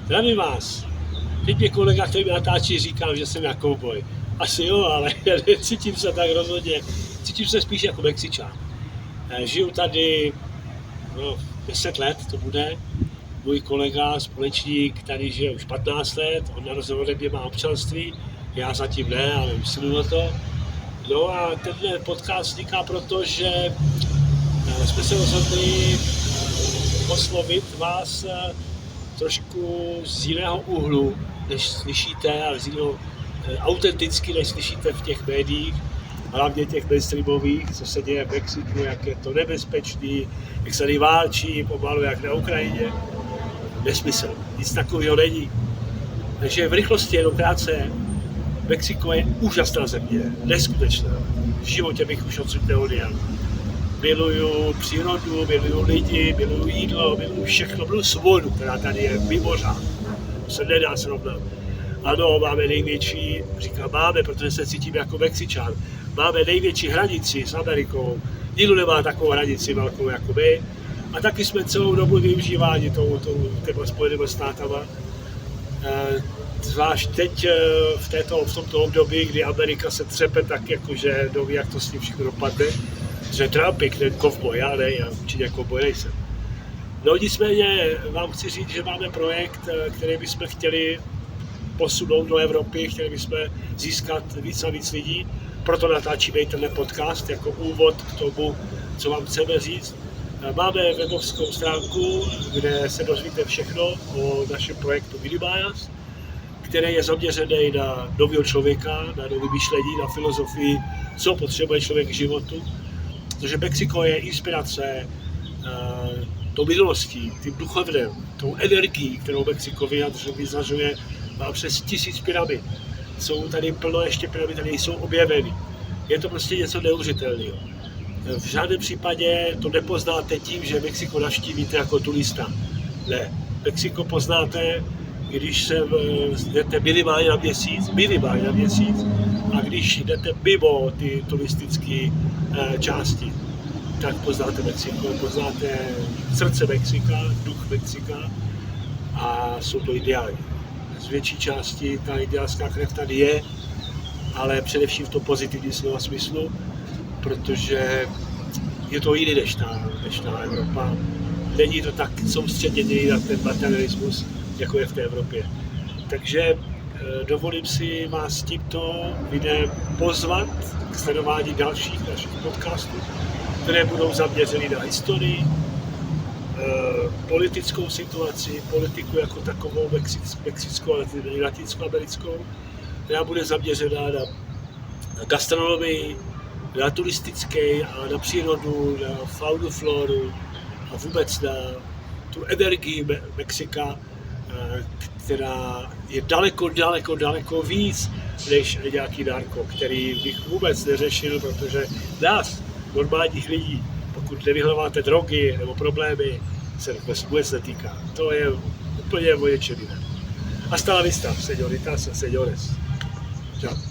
Zdravím vás. Teď mě kolega, který mi natáčí, říkal, že jsem jako cowboy. Asi jo, ale cítím se tak rozhodně. Cítím se spíš jako Mexičan. Žiju tady 10 let, to bude. Můj kolega, společník, tady žije už 15 let, on na rozdíl ode mě má občanství, já zatím ne, ale usiluju o to. No a tenhle podcast vzniká proto, že jsme se rozhodli oslovit vás trošku z jiného úhlu, než slyšíte, ale z jiného autenticky, než slyšíte v těch médiích, hlavně těch mainstreamových, co se děje v Mexiku, jak je to nebezpečný, jak se tady válčí pomalu, jak na Ukrajině. Nesmysl, nic takového není. Takže v rychlosti jenom krátce, Mexiko je úžasná země, neskutečná. V životě bych už odsud neodjel. Miluju přírodu, miluju lidi, miluju jídlo, miluju všechno, miluju svobodu, která tady je mimořádná. To se nedá srovnat. Ano, máme největší, říkám máme, protože se cítím jako Mexičan, máme největší hranici s Amerikou. Nikdo nemá takovou hranici velkou jako my. A taky jsme celou dobu využíváni těma Spojenými státama. Zvlášť teď v tomto období, kdy Amerika se třepe tak jakože doví, jak to s ním všechno dopadne. Že Trump je ten kovboj, já ne, já určitě kovboj nejsem. No nicméně vám chci říct, že máme projekt, který bychom chtěli posunout do Evropy, chtěli bychom získat víc a víc lidí, proto natáčíme i tenhle podcast jako úvod k tomu, co vám chceme říct. Máme webovskou stránku, kde se dozvíte všechno o našem projektu Minibias, který je zaměřený na nového člověka, na nové myšlení, na filozofii, co potřebuje člověk k životu. Protože Mexiko je inspirace tou minulostí, tím duchovnem, tou energií, kterou Mexiko vyzařuje, má přes 1000 pyramid. Jsou tady plno ještě pyramid, tady jsou objeveny. Je to prostě něco neuvěřitelného. V žádném případě to nepoznáte tím, že Mexiko navštívíte jako turista. Ne, Mexiko poznáte, když se jdete minimálně na měsíc, a když jdete mimo ty turistické části, tak poznáte Mexiko, poznáte srdce Mexika, duch Mexika a jsou to ideální. Z větší části ta ideálská krev tady je, ale především v tom pozitivním slova smyslu, protože je to jiný než ta Evropa. Není to tak soustředěný na ten materialismus, jako je v té Evropě. Takže dovolím si vás tímto videem pozvat k sledování dalších našich podcastů, které budou zaměřeny na historii, politickou situaci, politiku jako takovou mexickou a latinskoamerickou, která bude zaměřena na gastronomii, na turistické a na přírodu, na faunu, floru a vůbec na tu energii Mexika, která je daleko víc než nějaký narko, který bych vůbec neřešil, protože nás, normálních lidí, pokud nevyhledáte drogy nebo problémy, se vůbec netýká. To je úplně o něčem jiném. Hasta la vista, señoritas a señores. Čau.